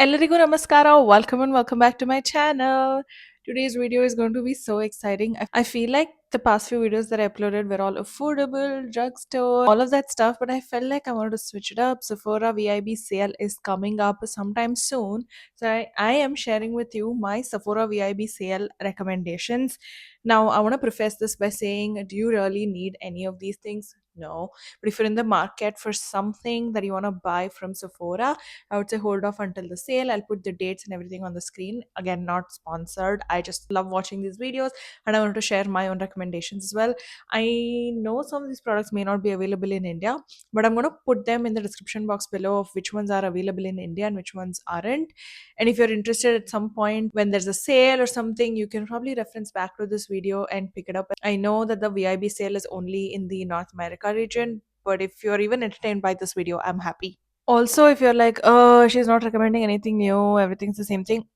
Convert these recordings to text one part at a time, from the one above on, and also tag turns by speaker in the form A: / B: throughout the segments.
A: Ellarigu namaskara, welcome and welcome back to my channel. Today's video is going to be so exciting. I feel like the past few videos that I uploaded were all affordable, drugstore, all of that stuff, but I felt like I wanted to switch it up. Sephora VIB sale is coming up sometime soon. So I am sharing with you my Sephora VIB sale recommendations. Now, I want to preface this by saying, do you really need any of these things? No. But if you're in the market for something that you want to buy from Sephora, I would say hold off until the sale. I'll put the dates and everything on the screen. Again, not sponsored. I just love watching these videos and I wanted to share my own recommendations as well. I know some of these products may not be available in India, but I'm going to put them in the description box below of which ones are available in India and which ones aren't. And if you're interested at some point when there's a sale or something, you can probably reference back to this video and pick it up. I know that the VIB sale is only in the North America region, but if you're even entertained by this video, I'm happy. Also, if you're like, oh, she's not recommending anything new, everything's the same thing,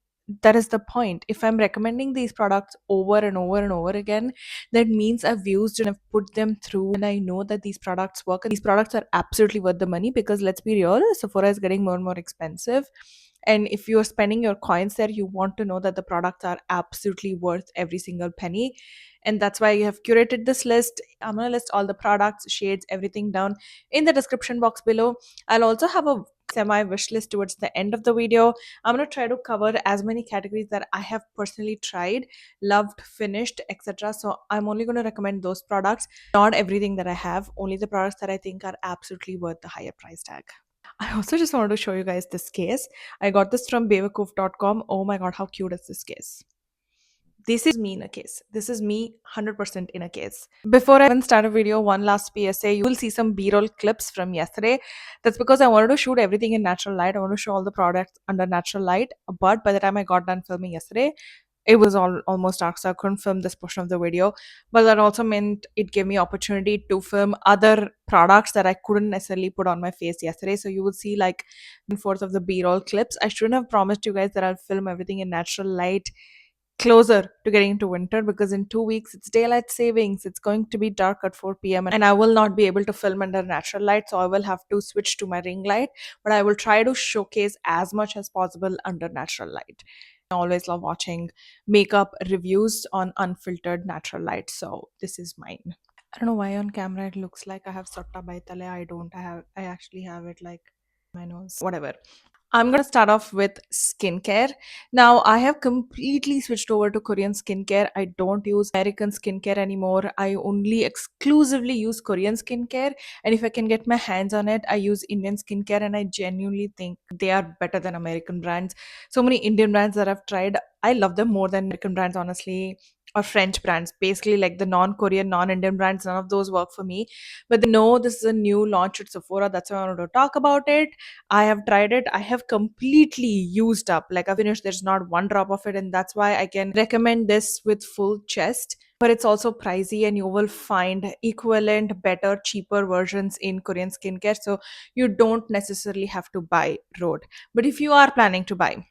A: that is the point. If I'm recommending these products over and over and over again, that means I've used and I've put them through and I know that these products work and these products are absolutely worth the money, because let's be real, Sephora is getting more and more expensive. And if you're spending your coins there, you want to know that the products are absolutely worth every single penny. And that's why I have curated this list. I'm going to list all the products, shades, everything down in the description box below. I'll also have a semi wish list towards the end of the video. I'm going to try to cover as many categories that I have personally tried, loved, finished, etc. So I'm only going to recommend those products, not everything that I have, only the products that I think are absolutely worth the higher price tag. I also just wanted to show you guys this case. I got this from bewakoof.com. Oh my god, how cute is this case? This is me in a case. This is me 100% in a case. Before I even start a video, one last PSA. You will see some B-roll clips from yesterday. That's because I wanted to shoot everything in natural light. I want to show all the products under natural light. But by the time I got done filming yesterday, it was almost dark, so I couldn't film this portion of the video. But that also meant it gave me opportunity to film other products that I couldn't necessarily put on my face yesterday. So you will see like one fourth of the B-roll clips. I shouldn't have promised you guys that I'll film everything in natural light closer to getting into winter, because in 2 weeks it's daylight savings. It's going to be dark at 4 p.m. and I will not be able to film under natural light, so I will have to switch to my ring light. But I will try to showcase as much as possible under natural light. I always love watching makeup reviews on unfiltered natural light, so this is mine. I don't know why on camera it looks like I have sotta baitale. I don't. I actually have it like my nose. Whatever. I'm going to start off with skincare. Now, I have completely switched over to Korean skincare. I don't use American skincare anymore. I only exclusively use Korean skincare. And if I can get my hands on it, I use Indian skincare. And I genuinely think they are better than American brands. So many Indian brands that I've tried, I love them more than American brands, honestly, or French brands. Basically, like the non Korean, non Indian brands, none of those work for me. But they know this is a new launch at Sephora. That's why I wanted to talk about it. I have tried it. I have completely used up. Like I finished, there's not one drop of it. And that's why I can recommend this with full chest. But it's also pricey, and you will find equivalent, better, cheaper versions in Korean skincare. So you don't necessarily have to buy Rhode. But if you are planning to buy,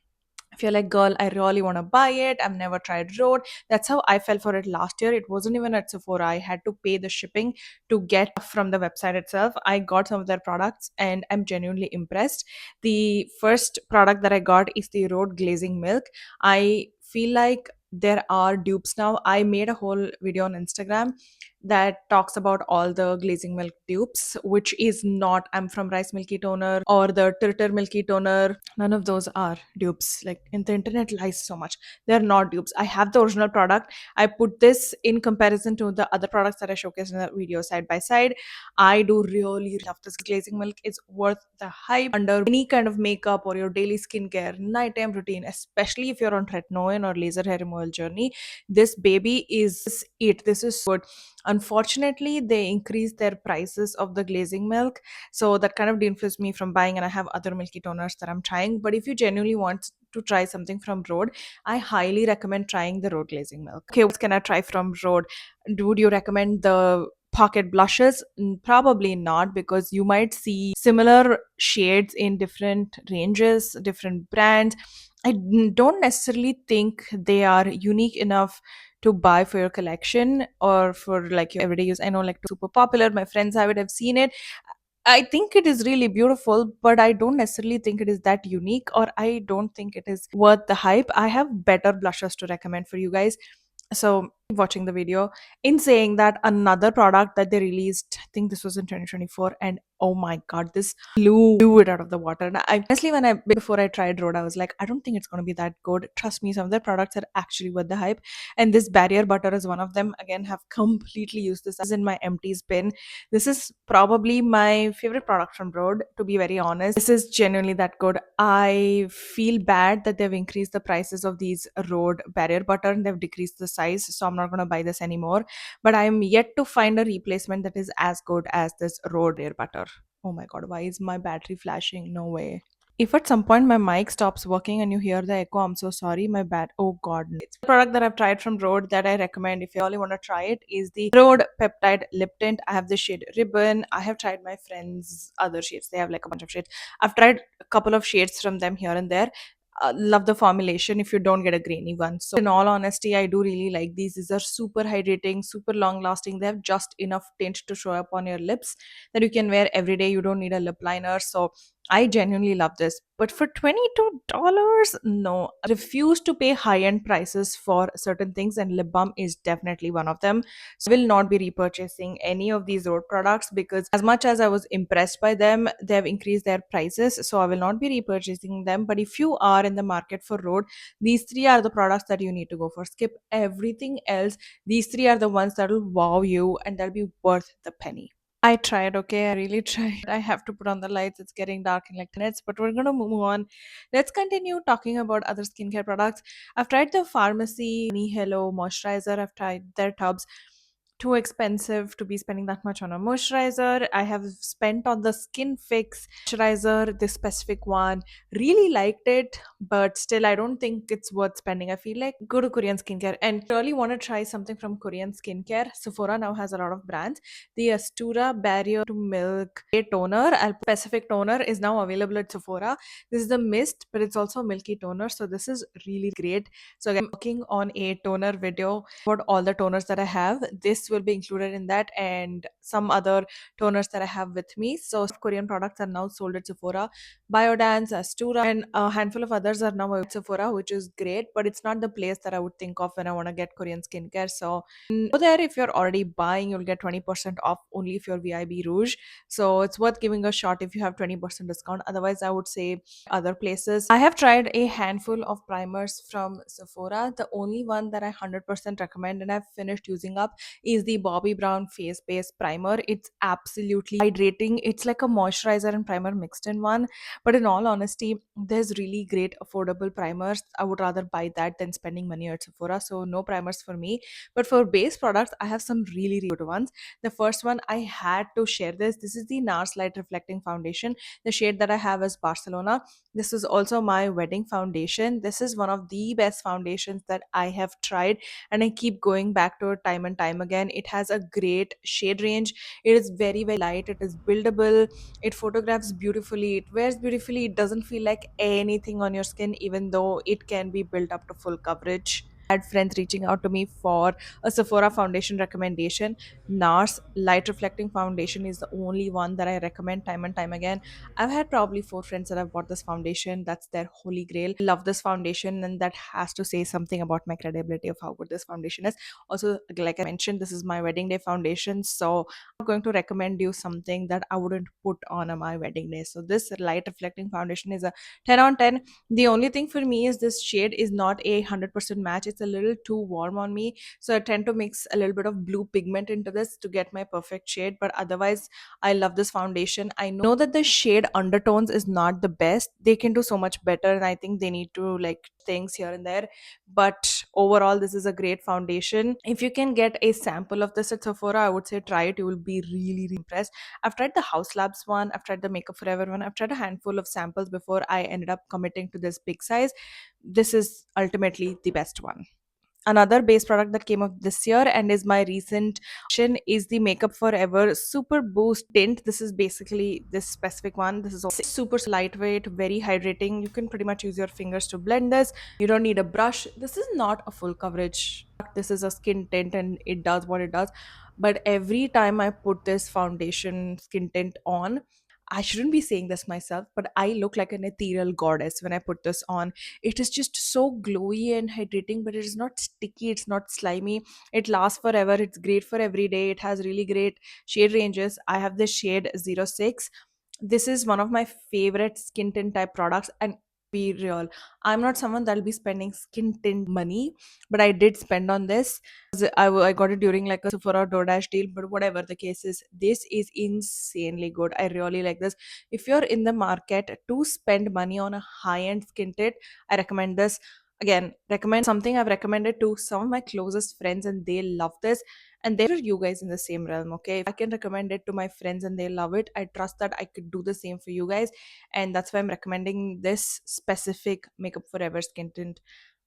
A: if you're like, girl, I really want to buy it, I've never tried Rhode. That's how I fell for it last year. It wasn't even at Sephora. I had to pay the shipping to get from the website itself. I got some of their products and I'm genuinely impressed. The first product that I got is the Rhode Glazing Milk. I feel like there are dupes now. I made a whole video on Instagram that talks about all the glazing milk dupes, which is not I'm from Rice Milky Toner or the Turtle Milky Toner. None of those are dupes. Like, in the internet lies so much. They're not dupes. I have the original product. I put this in comparison to the other products that I showcased in the video side by side. I do really love this glazing milk. It's worth the hype under any kind of makeup or your daily skincare, nighttime routine, especially if you're on tretinoin or laser hair removal journey. This baby is it. This is good. Unfortunately, they increased their prices of the glazing milk, so that kind of influenced me from buying. And I have other milky toners that I'm trying. But if you genuinely want to try something from Rhode, I highly recommend trying the Rhode glazing milk. Okay, what can I try from Rhode? Would you recommend the pocket blushes? Probably not, because you might see similar shades in different ranges, different brands. Don't necessarily think they are unique enough to buy for your collection or for like your everyday use. I know like super popular, my friends have it, I've seen it. I think it is really beautiful, but I don't necessarily think it is that unique, or I don't think it is worth the hype. I have better blushes to recommend for you guys. So, watching the video, in saying that, another product that they released, I think this was in 2024, and oh my god, this blew it out of the water. And I honestly, when I before I tried Rhode, I was like, I don't think it's going to be that good. Trust me, some of their products are actually worth the hype, and this barrier butter is one of them. Again, have completely used this as in my empties bin. This is probably my favorite product from Rhode, to be very honest. This is genuinely that good. I feel bad that they've increased the prices of these Rhode barrier butter and they've decreased the size, so I'm not going to buy this anymore. But I'm yet to find a replacement that is as good as this Rhode barrier butter. Oh my god, why is my battery flashing? No way. If at some point my mic stops working and you hear the echo, I'm so sorry. My bad. Oh god. It's a product that I've tried from Rhode that I recommend if you really want to try it is the Rhode Peptide Lip Tint. I have the shade Ribbon. I have tried my friends' other shades. They have like a bunch of shades. I've tried a couple of shades from them here and there. Love the formulation if you don't get a grainy one. So, in all honesty, I do really like these. These are super hydrating, super long lasting. They have just enough tint to show up on your lips that you can wear every day. You don't need a lip liner. So, I genuinely love this. But for $22, no. I refuse to pay high end prices for certain things, and lip balm is definitely one of them. So I will not be repurchasing any of these road products because, as much as I was impressed by them, they have increased their prices. So I will not be repurchasing them. But if you are in the market for road, these three are the products that you need to go for. Skip everything else. These three are the ones that will wow you and that'll be worth the penny. I tried, okay? I really tried. I have to put on the lights. It's getting dark in like 10 minutes, but we're gonna move on. Let's continue talking about other skincare products. I've tried the pharmacy Honey Hello moisturizer. I've tried their tubs. Too expensive to be spending that much on a moisturizer. I have spent on the Skin Fix moisturizer, this specific one. Really liked it, but still, I don't think it's worth spending. I feel like go to Korean skincare and really want to try something from Korean skincare. Sephora now has a lot of brands. The Astura Barrier to Milk Day Toner, a specific toner, is now available at Sephora. This is the mist, but it's also a milky toner, so this is really great. So again, I'm working on a toner video about all the toners that I have. This will be included in that, and some other toners that I have with me. So Korean products are now sold at Sephora. Biodance, Astura, and a handful of others are now at Sephora, which is great, but it's not the place that I would think of when I want to get Korean skincare. So go there. If you're already buying, you'll get 20% off only if you're VIB Rouge. So it's worth giving a shot if you have 20% discount. Otherwise, I would say other places. I have tried a handful of primers from Sephora. The only one that I 100% recommend and I've finished using up is the Bobbi Brown face base primer. It's absolutely hydrating. It's like a moisturizer and primer mixed in one. But in all honesty, there's really great affordable primers. I would rather buy that than spending money at Sephora. So no primers for me. But for base products, I have some really, really good ones. The first one, I had to share this. This is the NARS Light Reflecting Foundation. The shade that I have is Barcelona. This is also my wedding foundation. This is one of the best foundations that I have tried, and I keep going back to it time and time again. It has a great shade range. It is very, very light. It is buildable. It photographs beautifully. It wears beautifully. It doesn't feel like anything on your skin, even though it can be built up to full coverage. I had friends reaching out to me for a Sephora foundation recommendation. NARS Light Reflecting Foundation is the only one that I recommend time and time again. I've had probably four friends that have bought this foundation. That's their holy grail. I love this foundation, and that has to say something about my credibility of how good this foundation is. Also, like I mentioned, this is my wedding day foundation, so I'm going to recommend you something that I wouldn't put on my wedding day. So, this light reflecting foundation is a 10 on 10. The only thing for me is this shade is not a 100% match. It's a little too warm on me, so I tend to mix a little bit of blue pigment into this to get my perfect shade. But otherwise, I love this foundation. I know that the shade undertones is not the best. They can do so much better, and I think they need to like things here and there. But overall, this is a great foundation. If you can get a sample of this at Sephora, I would say try it. You will be really, really impressed. I've tried the House Labs one, I've tried the Makeup Forever one, I've tried a handful of samples before I ended up committing to this big size. This is ultimately the best one. another base product that came up this year and is my recent option is the Makeup Forever Super Boost Tint. This is basically this specific one. This is also super lightweight, very hydrating. You can pretty much use your fingers to blend this. You don't need a brush. This is not a full coverage. This is a skin tint and it does what it does. But every time I put this foundation skin tint on, I shouldn't be saying this myself, but I look like an ethereal goddess when I put this on. It is just so glowy and hydrating, but it is not sticky, it's not slimy. It lasts forever. It's great for every day. It has really great shade ranges. I have this shade 06. This is one of my favorite skin tint type products, and be real, I'm not someone that'll be spending skin tint money, but I did spend on this. I got it during like a Sephora DoorDash deal, but whatever the case is, this is insanely good. I really like this. If you're in the market to spend money on a high-end skin tint, I recommend this. Again, recommend something I've recommended to some of my closest friends, and they love this. And they're you guys in the same realm, okay? If I can recommend it to my friends and they love it, I trust that I could do the same for you guys. And that's why I'm recommending this specific Makeup Forever skin tint.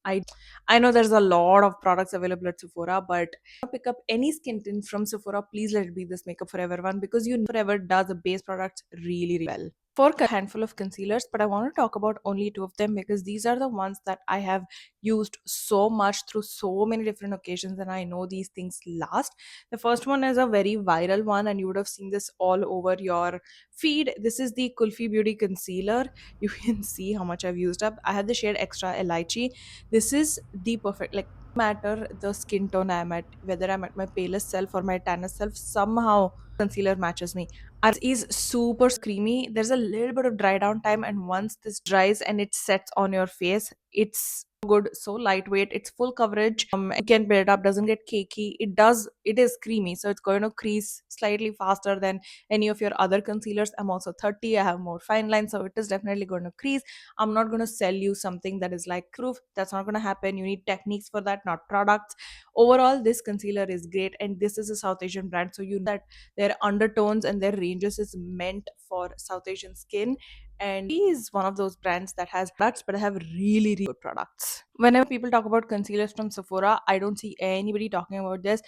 A: I I know there's a lot of products available at Sephora, but pick up any skin tint from Sephora, please let it be this Makeup Forever one, because you know Forever does a base product really, really well. For a handful of concealers, but I want to talk about only two of them because these are the ones that I have used so much through so many different occasions, and I know these things last. The first one is a very viral one, and you would have seen this all over your feed. This is the Kulfi Beauty Concealer. You can see how much I've used up. I have the shade Extra Elaichi. This is the perfect, like, matter the skin tone I'm at, whether I'm at my palest self or my tannest self, somehow concealer matches me. Ours is super creamy. There's a little bit of dry down time, and once this dries and it sets on your face, it's good, so lightweight, it's full coverage. You can build up, doesn't get cakey. It is creamy, so it's going to crease slightly faster than any of your other concealers. I'm also 30, I have more fine lines, so it is definitely going to crease. I'm not going to sell you something that is like proof. That's not going to happen. You need techniques for that, not products. Overall, this concealer is great, and this is a South Asian brand, so you know that their undertones and their ranges is meant for South Asian skin. And he is one of those brands that has products, but have really, really good products. Whenever people talk about concealers from Sephora, I don't see anybody talking about this.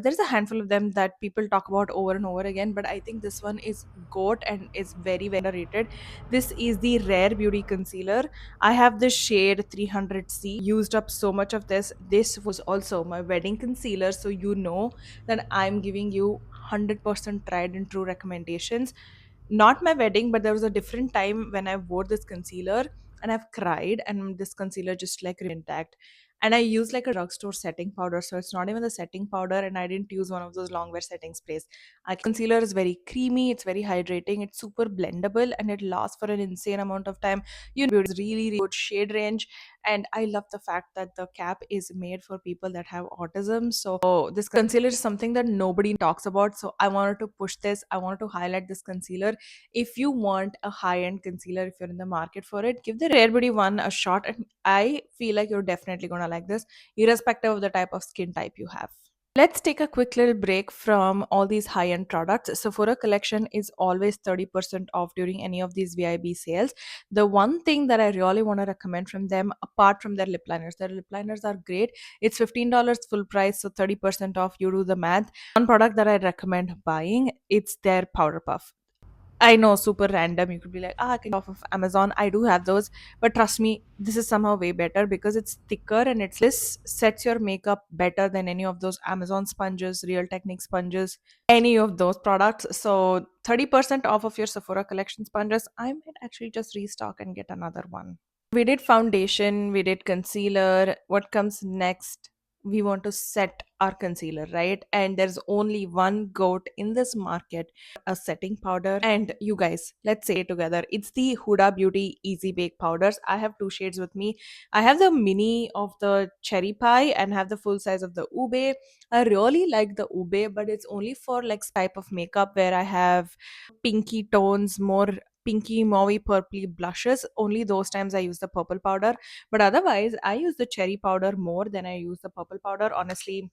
A: There's a handful of them that people talk about over and over again, but I think this one is goat and is very, very underrated. This is the Rare Beauty Concealer. I have the shade 300C. Used up so much of this. This was also my wedding concealer, so you know that I'm giving you 100% tried and true recommendations. Not my wedding, but there was a different time when I wore this concealer and I've cried, and this concealer just like intact. And I use like a drugstore setting powder, so it's not even the setting powder, and I didn't use one of those long wear setting sprays. Concealer is very creamy, it's very hydrating, it's super blendable, and it lasts for an insane amount of time. You know, it's really, really good shade range, and I love the fact that the cap is made for people that have autism. So this concealer is something that nobody talks about, so I wanted to push this. I wanted to highlight this concealer. If you want a high-end concealer, if you're in the market for it, give the Rare Beauty one a shot, and I feel like you're definitely gonna like this, irrespective of the type of skin type you have. Let's take a quick little break from all these high-end products. Sephora collection is always 30% off during any of these VIB sales. The one thing that I really want to recommend from them, apart from their lip liners are great. It's $15 full price, so 30% off. You do the math. One product that I recommend buying, it's their powder puff. I know, super random. You could be like, I can off of Amazon. I do have those, but trust me, this is somehow way better because it's thicker and it's this sets your makeup better than any of those Amazon sponges, Real Technique sponges, any of those products. So 30% off of your Sephora collection sponges. I might actually just restock and get another one. We did foundation, we did concealer. What comes next? We want to set our concealer, right? And there's only one goat in this market, a setting powder. And you guys, let's say it together. It's the Huda Beauty Easy Bake Powders. I have two shades with me. I have the mini of the cherry pie and have the full size of the ube. I really like the ube, but it's only for like type of makeup where I have pinky tones, more pinky mauvey purpley blushes. Only those times I use the purple powder, but otherwise I use the cherry powder more than I use the purple powder. Honestly,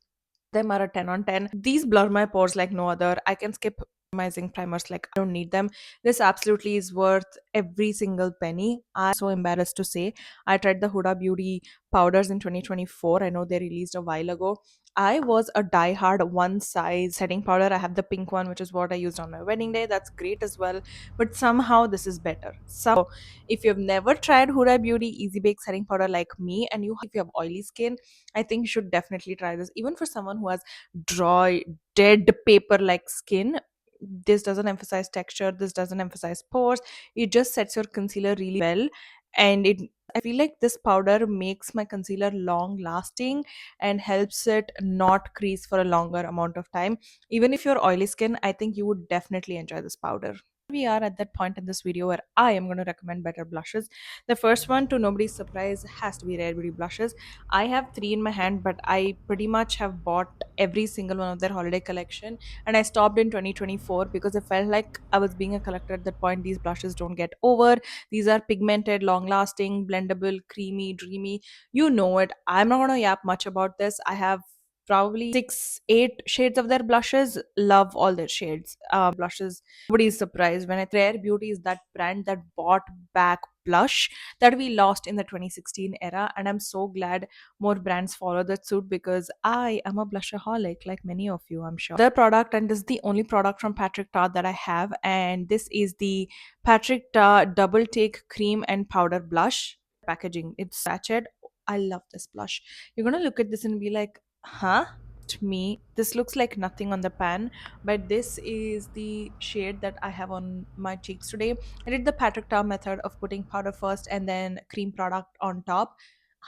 A: them are a 10 on 10. These blur my pores like no other. I can skip minimizing primers, like I don't need them. This absolutely is worth every single penny. I'm so embarrassed to say I tried the Huda Beauty powders in 2024. I know they released a while ago. I was a die-hard one size setting powder. I have the pink one, which is what I used on my wedding day. That's great as well. But somehow this is better. So if you've never tried Huda Beauty Easy Bake setting powder like me, and if you have oily skin, I think you should definitely try this. Even for someone who has dry, dead paper like skin, this doesn't emphasize texture, this doesn't emphasize pores, it just sets your concealer really well. And it I feel like this powder makes my concealer long lasting and helps it not crease for a longer amount of time. Even if you're oily skin, I think you would definitely enjoy this powder. We are at that point in this video where I am going to recommend better blushes. The first one, to nobody's surprise, has to be Rare Beauty blushes. I have three in my hand, but I pretty much have bought every single one of their holiday collection, and I stopped in 2024 because I felt like I was being a collector at that point. These blushes don't get over. These are pigmented, long lasting, blendable, creamy, dreamy. You know it. I'm not going to yap much about this. I have probably 6 8 shades of their blushes. Love all their shades. Blushes, nobody is surprised when I Rare Beauty is that brand that bought back blush that we lost in the 2016 era, and I'm so glad more brands follow that suit because I am a blushaholic like many of you, I'm sure. The product, and this is the only product from Patrick Ta that I have, and this is the Patrick Ta Double Take Cream and Powder Blush. Packaging, it's sachet. I love this blush. You're gonna look at this and be like, huh? To me, this looks like nothing on the pan, but this is the shade that I have on my cheeks today. I did the Patrick Ta method of putting powder first and then cream product on top.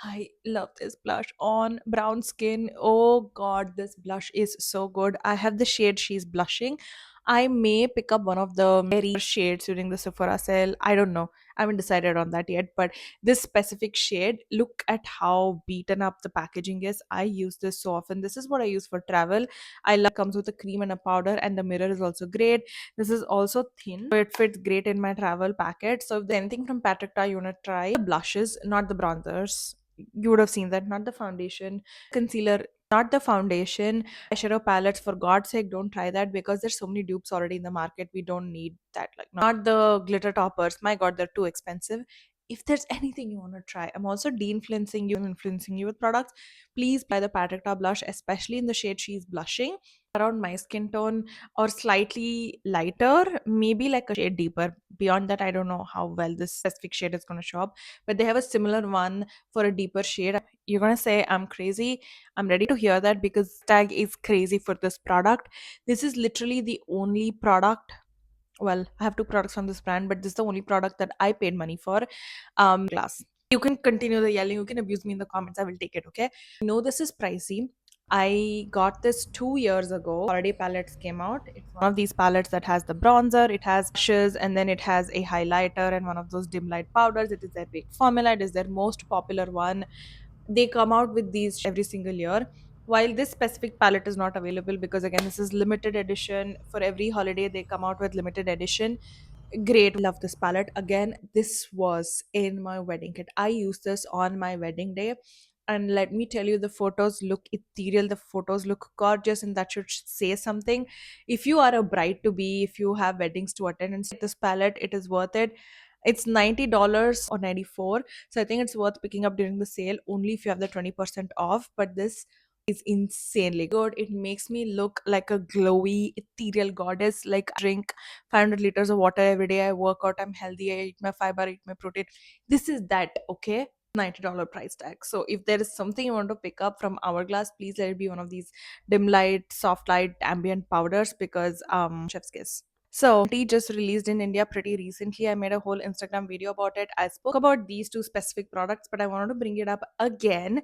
A: I love this blush on brown skin. Oh god, this blush is so good. I have the shade she's blushing. I may pick up one of the berry shades during the Sephora sale. I don't know. I haven't decided on that yet. But this specific shade, look at how beaten up the packaging is. I use this so often. This is what I use for travel. I love it comes with a cream and a powder, and the mirror is also great. This is also thin, so it fits great in my travel packet. So if there's anything from Patrick Ta you want to try, the blushes, not the bronzers. You would have seen that, not the foundation, concealer, not the foundation, eyeshadow palettes. For God's sake, don't try that because there's so many dupes already in the market. We don't need that. Like, not the glitter toppers. My God, they're too expensive. If there's anything you want to try, I'm also de-influencing you, I'm influencing you with products. Please buy the Patrick Ta blush, especially in the shade she's blushing, around my skin tone or slightly lighter, maybe like a shade deeper. Beyond that, I don't know how well this specific shade is going to show up, but they have a similar one for a deeper shade. You're going to say I'm crazy. I'm ready to hear that because tag is crazy for this product. This is literally the only product. Well, I have two products from this brand, but this is the only product that I paid money for. Glass. You can continue the yelling, you can abuse me in the comments, I will take it, okay? I know this is pricey. I got this 2 years ago. Holiday palettes came out. It's one of these palettes that has the bronzer, it has brushes, and then it has a highlighter and one of those dim light powders. It is their big formula. It is their most popular one. They come out with these every single year. While this specific palette is not available because again this is limited edition, for every holiday they come out with limited edition. Great, love this palette. Again, this was in my wedding kit. I used this on my wedding day, and let me tell you, the photos look ethereal, the photos look gorgeous, and that should say something. If you are a bride to be, if you have weddings to attend and see this palette, it is worth it. It's $90 or 94, so I think it's worth picking up during the sale only if you have the 20% off. But this is insanely good. It makes me look like a glowy ethereal goddess. Like, I drink 500 liters of water every day, I work out, I'm healthy, I eat my fiber, I eat my protein. This is that, okay? $90 price tag. So if there is something you want to pick up from Hourglass, please let it be one of these dim light, soft light, ambient powders because chef's kiss. So tea just released in India pretty recently. I made a whole Instagram video about it. I spoke about these two specific products, but I wanted to bring it up again.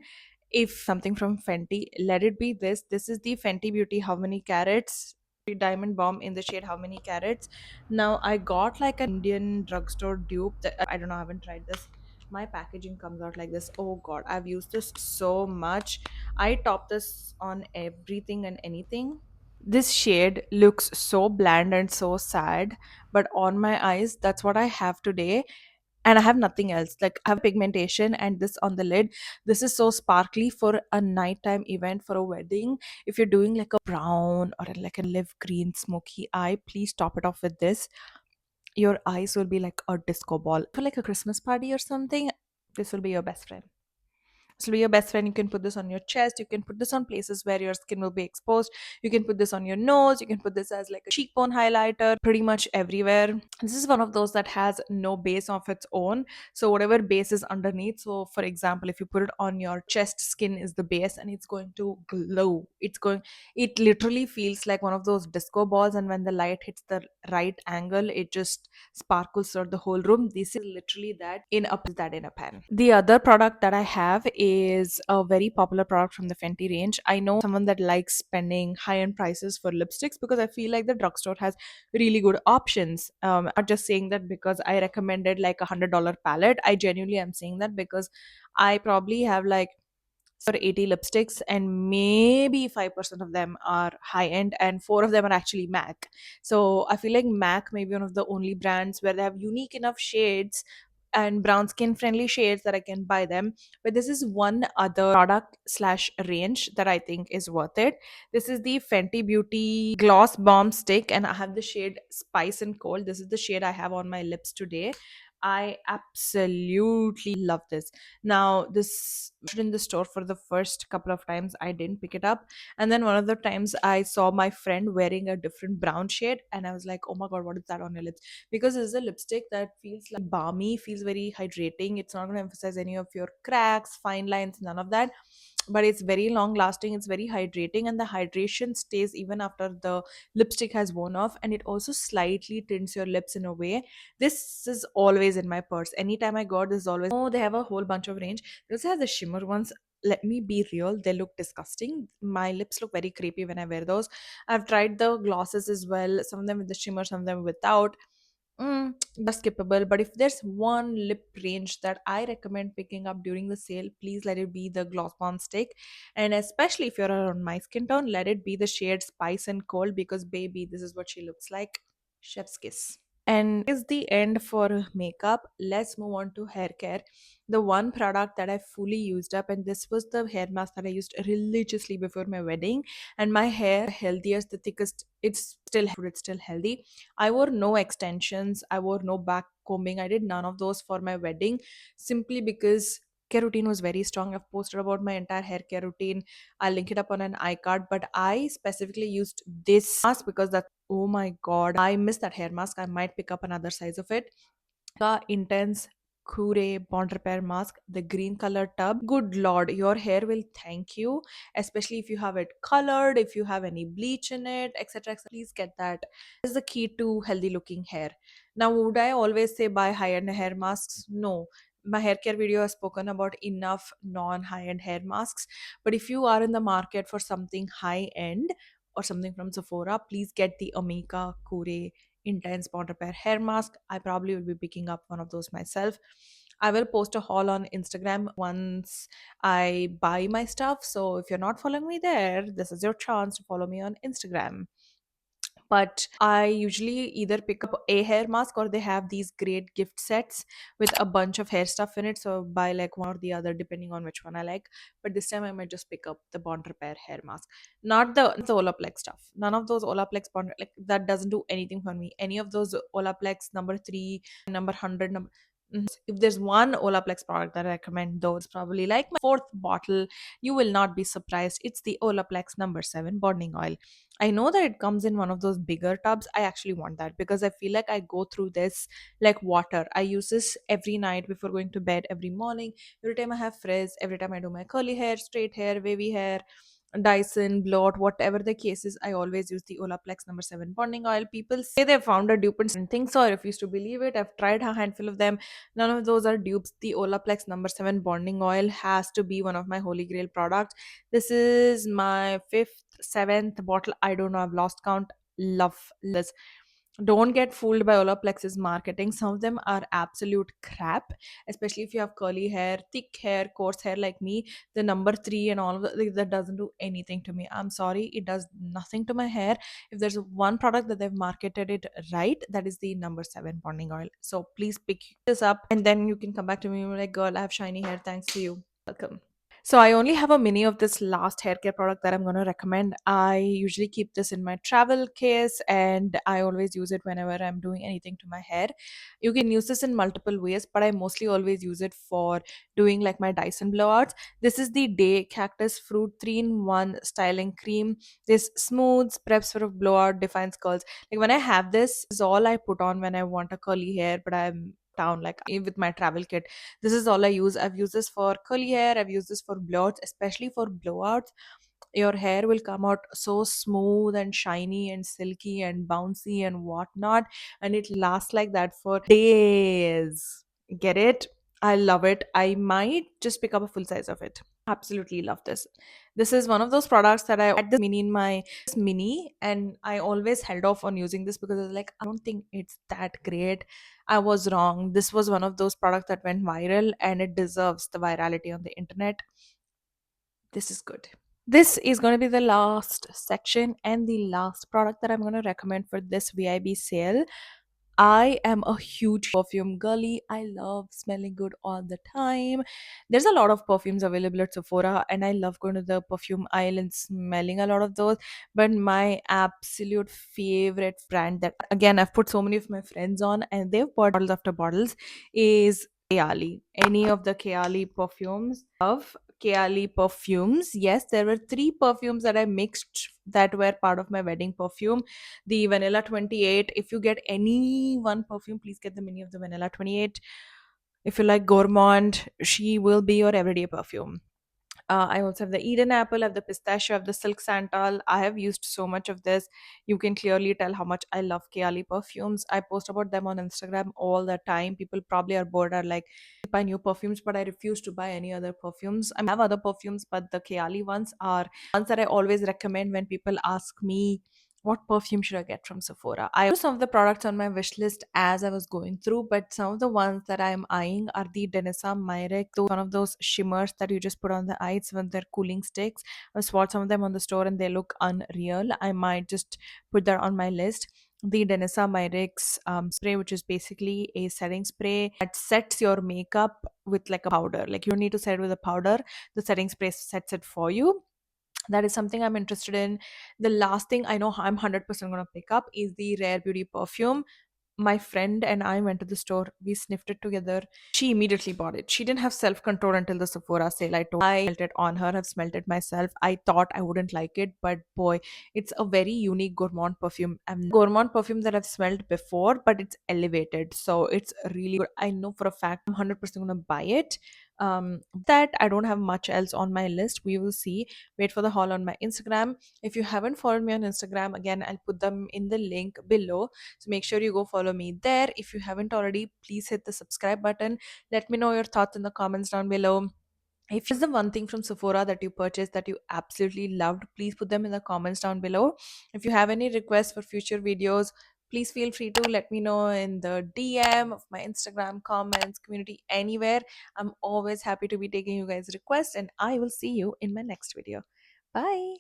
A: If something from Fenty, let it be this. This is the Fenty Beauty How Many Carats Diamond Bomb in the shade How Many Carats. Now I got like an Indian drugstore dupe that I don't know, I haven't tried this. My packaging comes out like this. Oh god, I've used this so much. I top this on everything and anything. This shade looks so bland and so sad, but on my eyes, that's what I have today. and I have nothing else. Like, I have pigmentation and this on the lid. This is so sparkly for a nighttime event, for a wedding. If you're doing like a brown or like a live green smoky eye, please top it off with this. Your eyes will be like a disco ball. For like a Christmas party or something, this will be your best friend. This will be your best friend. You can put this on your chest. You can put this on places where your skin will be exposed. You can put this on your nose. You can put this as like a cheekbone highlighter, pretty much everywhere. This is one of those that has no base of its own. So whatever base is underneath. So for example, if you put it on your chest, skin is the base and it's going to glow. It literally feels like one of those disco balls. And when the light hits the right angle, it just sparkles throughout the whole room. This is literally that in a pan. The other product that I have is a very popular product from the Fenty range. I know someone that likes spending high end prices for lipsticks because I feel like the drugstore has really good options. Not just saying that because I recommended like $100 palette. I genuinely am saying that because I probably have like or 80 lipsticks and maybe 5% of them are high end and 4 of them are actually MAC. So I feel like MAC may be one of the only brands where they have unique enough shades and brown skin friendly shades that I can buy them. But this is one other product slash range that I think is worth it. This is the Fenty Beauty Gloss Balm Stick, and I have the shade Spice and Cold. This is the shade I have on my lips today. I absolutely love this. Now, this in the store for the first couple of times, I didn't pick it up. And then one of the times I saw my friend wearing a different brown shade, and I was like, oh my god, what is that on your lips? Because it's a lipstick that feels like balmy, feels very hydrating. It's not going to emphasize any of your cracks, fine lines, none of that. But it's very long lasting, it's very hydrating, and the hydration stays even after the lipstick has worn off, and it also slightly tints your lips in a way. This is always in my purse. Anytime I go, this is always. Oh, they have a whole bunch of range. They also have the shimmer ones. Let me be real, they look disgusting. My lips look very creepy when I wear those. I've tried the glosses as well, some of them with the shimmer, some of them without. Just skippable. But if there's one lip range that I recommend picking up during the sale, please let it be the Gloss Bomb Stick. And especially if you're around my skin tone, let it be the shade Spice and Cold because, baby, this is what she looks like. Chef's kiss. And is the end for makeup. Let's move on to hair care. The one product that I fully used up, and this was the hair mask that I used religiously before my wedding. And my hair, healthiest, the thickest, it's still healthy. I wore no extensions, I wore no back combing, I did none of those for my wedding simply because care routine was very strong. I've posted about my entire hair care routine. I'll link it up on an iCard, but I specifically used this mask because that, oh my god, I miss that hair mask. I might pick up another size of it. The intense Cure Bond Repair Mask, the green color tub. Good lord, your hair will thank you, especially if you have it colored, if you have any bleach in it, etc. etc. Please get that. This is the key to healthy looking hair. Now, would I always say buy high end hair masks? No. My hair care video has spoken about enough non high end hair masks. But if you are in the market for something high end or something from Sephora, please get the Omega Cure Intense Bond Repair hair mask. I probably will be picking up one of those myself. I will post a haul on Instagram once I buy my stuff. So if you're not following me there, this is your chance to follow me on Instagram. But I usually either pick up a hair mask or they have these great gift sets with a bunch of hair stuff in it. So buy like one or the other depending on which one I like. But this time I might just pick up the Bond Repair hair mask, not the Olaplex stuff. None of those Olaplex Bond, like that doesn't do anything for me. Any of those Olaplex number 3, number 100, number. If there's one Olaplex product that I recommend, though, it's probably like my fourth bottle. You will not be surprised. It's the Olaplex number 7 bonding oil. I know that it comes in one of those bigger tubs. I actually want that because I feel like I go through this like water. I use this every night before going to bed, every morning, every time I have frizz, every time I do my curly hair, straight hair, wavy hair, Dyson, blot, whatever the case is, I always use the Olaplex number 7 bonding oil. People say they found a dupe and things, so I refuse to believe it. I've tried a handful of them. None of those are dupes. The Olaplex number 7 bonding oil has to be one of my holy grail products. This is my fifth, seventh bottle. I don't know. I've lost count. Love this. Don't get fooled by Olaplex's marketing. Some of them are absolute crap, especially if you have curly hair, thick hair, coarse hair like me. The number three and all of that doesn't do anything to me. I'm sorry, it does nothing to my hair. If there's one product that they've marketed it right, that is the number seven bonding oil. So please pick this up and then you can come back to me and be like, girl, I have shiny hair thanks to you. Welcome. So I only have a mini of this last hair care product that I'm going to recommend. I usually keep this in my travel case and I always use it whenever I'm doing anything to my hair. You can use this in multiple ways, but I mostly always use it for doing like my Dyson blowouts. This is the Day Cactus Fruit 3-in-1 styling cream. This smooths, preps for a blowout, defines curls. Like when I have this is all I put on when I want a curly hair, but I'm down like with my travel kit. This is all I use. I've used this for curly hair, I've used this for blowouts, especially for blowouts. Your hair will come out so smooth and shiny and silky and bouncy and whatnot, and it lasts like that for days. Get it? I love it. I might just pick up a full size of it. Absolutely love this. This is one of those products that I had this mini in my mini, and I always held off on using this because I was like, I don't think it's that great. I was wrong. This was one of those products that went viral and it deserves the virality on the internet. This is good. This is going to be the last section and the last product that I'm going to recommend for this VIB sale. I am a huge perfume girly. I love smelling good all the time. There's a lot of perfumes available at Sephora, and I love going to the perfume aisle and smelling a lot of those. But my absolute favorite brand that, again, I've put so many of my friends on, and they've bought bottles after bottles, is Kayali. Any of the Kayali perfumes. Love Kayali perfumes. Yes, there were three perfumes that I mixed that were part of my wedding perfume. The vanilla 28. If you get any one perfume, please get the mini of the vanilla 28. If you like gourmand, she will be your everyday perfume. I also have the Eden apple, I have the pistachio, I have the silk santal. I have used so much of this. You can clearly tell how much I love Kayali perfumes. I post about them on Instagram all the time. People probably are bored, are like, buy new perfumes, but I refuse to buy any other perfumes. I have other perfumes, but the Kayali ones are ones that I always recommend when people ask me what perfume should I get from Sephora. I put some of the products on my wish list as I was going through, but some of the ones that I'm eyeing are the Denisa Myrek, one of those shimmers that you just put on the eyes when they're cooling sticks. I swatched some of them on the store and they look unreal. I might just put that on my list. The Denisa Myrek's spray, which is basically a setting spray that sets your makeup with like a powder. Like you don't need to set it with a powder. The setting spray sets it for you. That is something I'm interested in. The last thing I know I'm 100% going to pick up is the Rare Beauty perfume. My friend and I went to the store. We sniffed it together. She immediately bought it. She didn't have self control until the Sephora sale. I smelled it on her. I've smelled it myself. I thought I wouldn't like it, but boy, it's a very unique gourmand perfume. Gourmand perfume that I've smelled before, but it's elevated. So it's really good. I know for a fact I'm 100% gonna buy it. That I don't have much else on my list. We will see. Wait for the haul on my Instagram. If you haven't followed me on Instagram, again, I'll put them in the link below. So make sure you go follow me there. If you haven't already, please hit the subscribe button. Let me know your thoughts in the comments down below. If there's the one thing from Sephora that you purchased that you absolutely loved, please put them in the comments down below. If you have any requests for future videos, please feel free to let me know in the DM of my Instagram, comments, community, anywhere. I'm always happy to be taking you guys' requests, and I will see you in my next video. Bye.